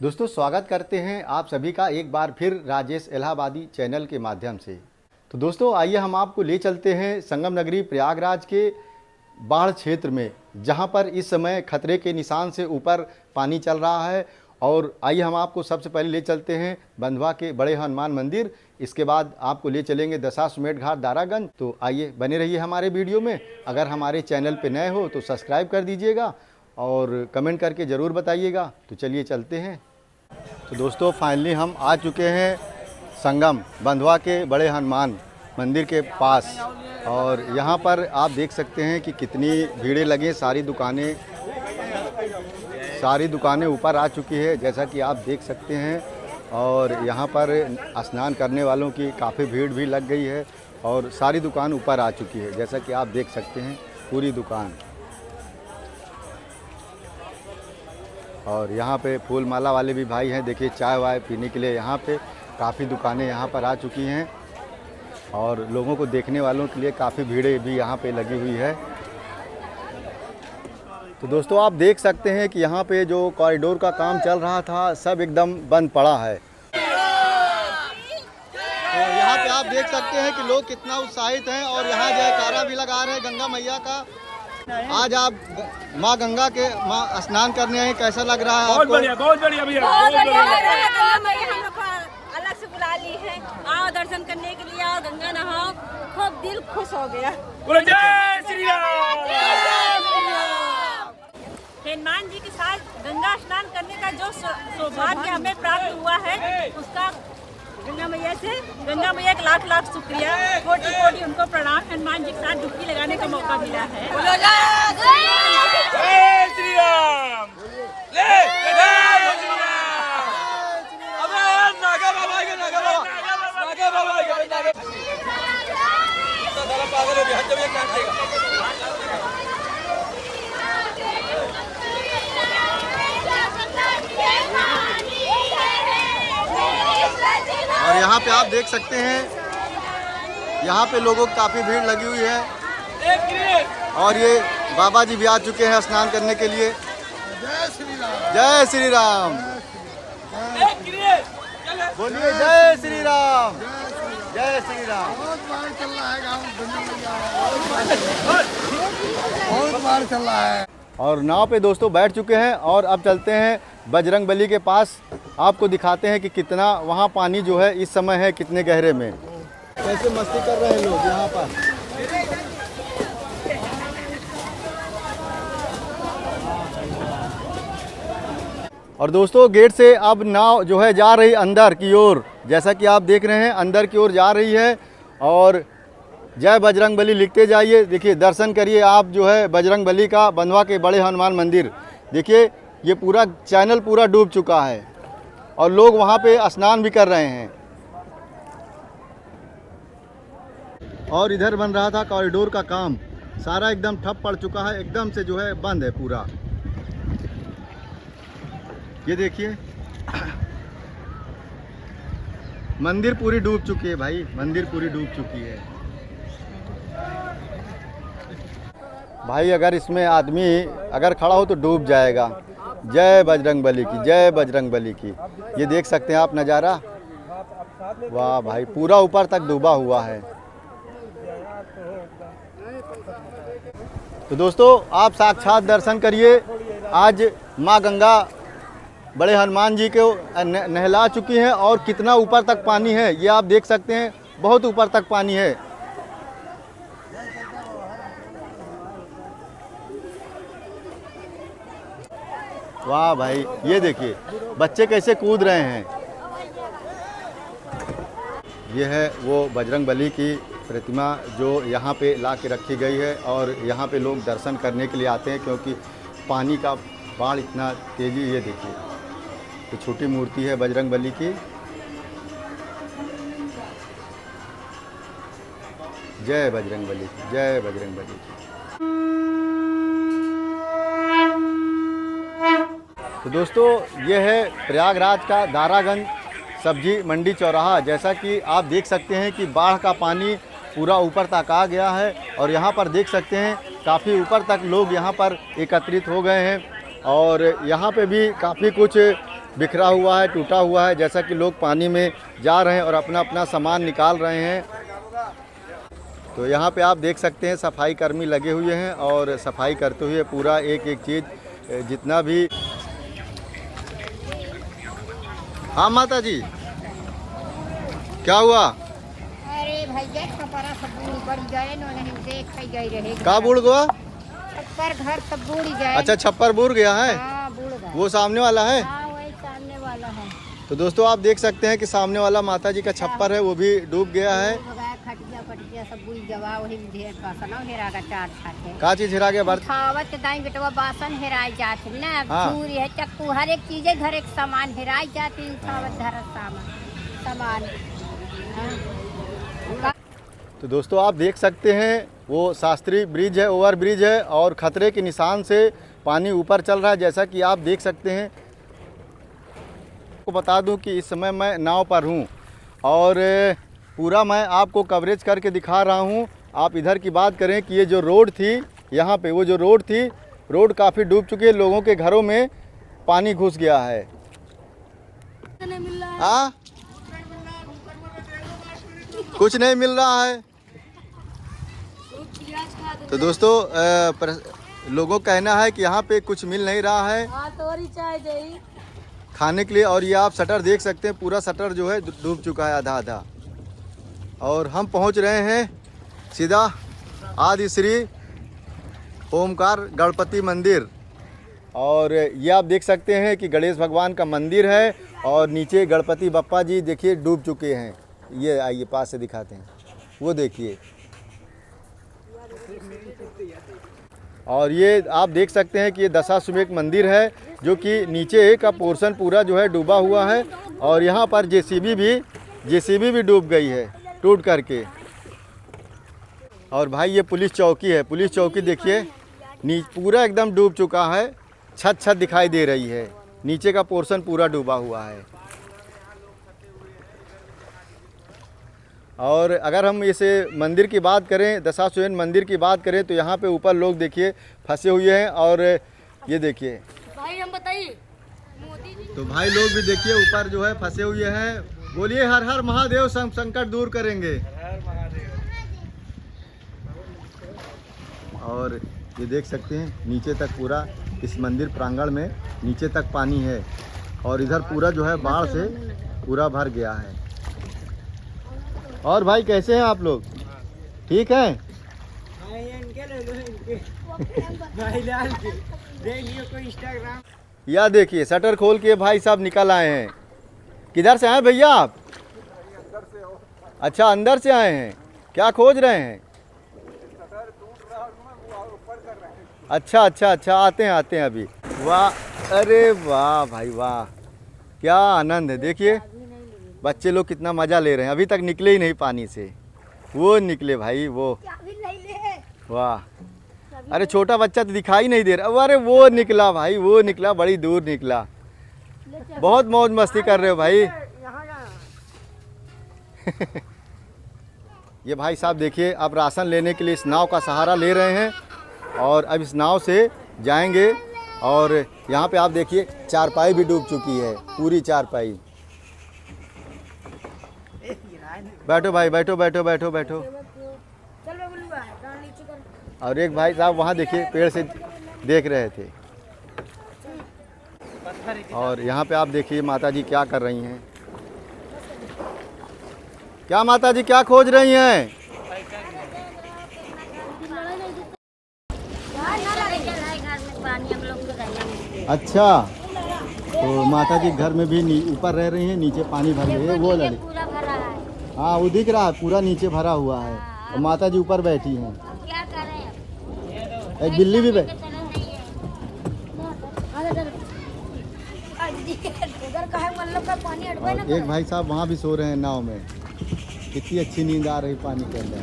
दोस्तों स्वागत करते हैं आप सभी का एक बार फिर राजेश इलाहाबादी चैनल के माध्यम से। तो दोस्तों आइए हम आपको ले चलते हैं संगम नगरी प्रयागराज के बाढ़ क्षेत्र में, जहां पर इस समय खतरे के निशान से ऊपर पानी चल रहा है। और आइए हम आपको सबसे पहले ले चलते हैं बंधवा के बड़े हनुमान मंदिर, इसके बाद आपको ले चलेंगे दशाश्वमेध घाट दारागंज। तो आइए बने रहिए हमारे वीडियो में। अगर हमारे चैनल पे नए हो तो सब्सक्राइब कर दीजिएगा और कमेंट करके ज़रूर बताइएगा। तो चलिए चलते हैं। तो दोस्तों फाइनली हम आ चुके हैं संगम बंधवा के बड़े हनुमान मंदिर के पास, और यहाँ पर आप देख सकते हैं कि कितनी भीड़ें लगी। सारी दुकानें ऊपर आ चुकी है, जैसा कि आप देख सकते हैं। और यहाँ पर स्नान करने वालों की काफ़ी भीड़ भी लग गई है और सारी दुकान ऊपर आ चुकी है, जैसा कि आप देख सकते हैं पूरी दुकान। और यहाँ पे फूल माला वाले भी भाई हैं, देखिए चाय वाय पीने के लिए यहाँ पे काफ़ी दुकानें यहाँ पर आ चुकी हैं। और लोगों को देखने वालों के लिए काफ़ी भीड़ें भी यहाँ पे लगी हुई है। तो दोस्तों आप देख सकते हैं कि यहाँ पे जो कॉरिडोर का काम चल रहा था सब एकदम बंद पड़ा है। तो यहाँ पे आप देख सकते हैं कि लोग कितना उत्साहित हैं और यहाँ जयकारा भी लगा रहे हैं गंगा मैया का। आज आप माँ गंगा के स्नान करने आए, कैसा लग रहा है? बहुत बढ़िया भैया, बहुत बढ़िया। हम लोग अलग से बुला ली है, आओ दर्शन करने के लिए, आओ गंगा नहाओ, खूब दिल खुश हो गया। जय श्री राम। हनुमान जी के साथ गंगा स्नान करने का जो सौभाग्य हमें प्राप्त हुआ है, उसका गंगा मैया का लाख लाख शुक्रिया, कोटि कोटि उनको प्रणाम। हनुमान जी के साथ डुबकी लगाने का मौका मिला है। जय श्री राम। नागा बाबा के नागा बाबा के पागल हो गया जब ये काटेगा। और यहाँ पे आप देख सकते हैं यहाँ पे लोगों की काफ़ी भीड़ लगी हुई है। और ये बाबा जी भी आ चुके हैं स्नान करने के लिए। जय श्री राम, जय श्री राम, बोलिए जय श्री राम, जय श्री राम। बहुत बार चल रहा है गाँव, बहुत बार चल रहा है। और नाव पे दोस्तों बैठ चुके हैं और अब चलते हैं बजरंगबली के पास। आपको दिखाते हैं कि कितना वहाँ पानी जो है इस समय है, कितने गहरे में। कैसे मस्ती कर रहे हैं लोग यहाँ पर। और दोस्तों गेट से अब नाव जो है जा रही अंदर की ओर, जैसा कि आप देख रहे हैं अंदर की ओर जा रही है। और जय बजरंगबली लिखते जाइए। देखिए दर्शन करिए आप जो है बजरंगबली का, बंधवा के बड़े हनुमान मंदिर। देखिए ये पूरा चैनल पूरा डूब चुका है और लोग वहाँ पे स्नान भी कर रहे हैं। और इधर बन रहा था कॉरिडोर का काम, सारा एकदम ठप पड़ चुका है, एकदम से जो है बंद है पूरा। ये देखिए मंदिर पूरी डूब चुकी है भाई, मंदिर पूरी डूब चुकी है भाई। अगर इसमें आदमी अगर खड़ा हो तो डूब जाएगा। जय बजरंगबली की, जय बजरंगबली की। ये देख सकते हैं आप नज़ारा, वाह भाई पूरा ऊपर तक डूबा हुआ है। तो दोस्तों आप साक्षात दर्शन करिए। आज माँ गंगा बड़े हनुमान जी को नहला चुकी हैं और कितना ऊपर तक पानी है ये आप देख सकते हैं, बहुत ऊपर तक पानी है। वाह भाई ये देखिए बच्चे कैसे कूद रहे हैं। ये है वो बजरंगबली की प्रतिमा जो यहाँ पे ला के रखी गई है और यहाँ पे लोग दर्शन करने के लिए आते हैं, क्योंकि पानी का बाढ़ इतना तेज़ी। ये देखिए तो छोटी मूर्ति है बजरंगबली की। जय बजरंगबली की, जय बजरंगबली की। तो दोस्तों ये है प्रयागराज का दारागंज सब्जी मंडी चौराहा। जैसा कि आप देख सकते हैं कि बाढ़ का पानी पूरा ऊपर तक आ गया है और यहाँ पर देख सकते हैं काफ़ी ऊपर तक लोग यहाँ पर एकत्रित हो गए हैं। और यहाँ पे भी काफ़ी कुछ बिखरा हुआ है, टूटा हुआ है, जैसा कि लोग पानी में जा रहे हैं और अपना अपना सामान निकाल रहे हैं। तो यहाँ पे आप देख सकते हैं सफाई कर्मी लगे हुए हैं और सफाई करते हुए पूरा एक एक चीज़ जितना भी। हाँ माता जी, क्या हुआ? अरे भैया कपड़ा सब बूढ़ बढ़ गए, नहीं देख गई रहे। का बुड़ गया? छप्पर घर सब बूढ़ गए। अच्छा, छप्पर बुड़ गया है। हाँ, बूढ़ गए। वो सामने वाला है। हाँ, वही सामने वाला है। तो दोस्तों आप देख सकते हैं कि सामने वाला माता जी का छप्पर है वो भी डूब गया है। खटिया पटिया सब बुढ़ गवा, वही ढेर बासन हेरा का चार छाटे। का चीज हेरा गया? खावत दाई बेटवा बासन हेराई जात है ना, हाँ। छुरी है, चक्कू, हर एक चीज घर एक सामान हेराई जाती, खावत धरत सामान। हाँ। तो दोस्तों आप देख सकते हैं वो शास्त्री ब्रिज है, ओवर ब्रिज है और खतरे के निशान से पानी ऊपर चल रहा है, जैसा कि आप देख सकते हैं। आपको बता दूं कि इस समय मैं नाव पर हूं और पूरा मैं आपको कवरेज करके दिखा रहा हूं। आप इधर की बात करें कि ये जो रोड थी, यहाँ पे वो जो रोड थी, रोड काफ़ी डूब चुकी है, लोगों के घरों में पानी घुस गया है। हाँ, कुछ नहीं मिल रहा है। तो दोस्तों लोगों का कहना है कि यहाँ पे कुछ मिल नहीं रहा है खाने के लिए। और ये आप शटर देख सकते हैं, पूरा शटर जो है डूब चुका है आधा आधा। और हम पहुँच रहे हैं सीधा आदि श्री ओमकार गणपति मंदिर। और ये आप देख सकते हैं कि गणेश भगवान का मंदिर है और नीचे गणपति बप्पा जी देखिए डूब चुके हैं। ये आइए पास से दिखाते हैं, वो देखिए। और ये आप देख सकते हैं कि ये दशाश्वमेध मंदिर है जो कि नीचे का पोर्शन पूरा जो है डूबा हुआ है। और यहाँ पर जेसीबी भी डूब गई है टूट करके। और भाई ये पुलिस चौकी है, पुलिस चौकी देखिए पूरा एकदम डूब चुका है, छत दिखाई दे रही है, नीचे का पोर्शन पूरा डूबा हुआ है। और अगर हम इसे मंदिर की बात करें, दशाश्वमेध मंदिर की बात करें, तो यहाँ पे ऊपर लोग देखिए फंसे हुए हैं। और ये देखिए भाई हम बताइए, तो भाई लोग भी देखिए ऊपर जो है फंसे हुए हैं। बोलिए हर हर महादेव, संकट दूर करेंगे। और ये देख सकते हैं नीचे तक पूरा इस मंदिर प्रांगण में नीचे तक पानी है और इधर पूरा जो है बाढ़ से पूरा भर गया है। और भाई कैसे हैं आप लोग? ठीक हैं? या देखिए शटर खोल के भाई साहब निकल आए हैं। किधर से आए भैया आप? अच्छा, अंदर से आए हैं। क्या खोज रहे हैं? अच्छा, आते हैं अभी। वाह, अरे वाह भाई वाह, क्या आनंद है। देखिए बच्चे लोग कितना मज़ा ले रहे हैं, अभी तक निकले ही नहीं पानी से। वो निकले भाई, वो वाह। अरे छोटा बच्चा तो दिखाई नहीं दे रहा। अरे वो निकला भाई, वो निकला, बड़ी दूर निकला। बहुत मौज मस्ती कर रहे हो भाई। ये भाई साहब देखिए अब राशन लेने के लिए इस नाव का सहारा ले रहे हैं और अब इस नाव से जाएंगे। और यहाँ पे आप देखिए चारपाई भी डूब चुकी है, पूरी चारपाई। बैठो भाई, बैठो। और एक भाई साहब वहाँ देखिए पेड़ से देख रहे थे। और यहाँ पे आप देखिए माता जी क्या कर रही हैं। क्या माता जी क्या खोज रही हैं? अच्छा, तो माता जी घर में भी ऊपर रह रही हैं, नीचे पानी भर गई है। वो लड़की हाँ, वो दिख रहा है पूरा नीचे भरा हुआ है और माता जी ऊपर बैठी हैं। क्या कर रहे हैं? एक बिल्ली भी बैठी। और एक भाई साहब वहाँ भी सो रहे हैं नाव में। कितनी अच्छी नींद आ रही पानी के अंदर।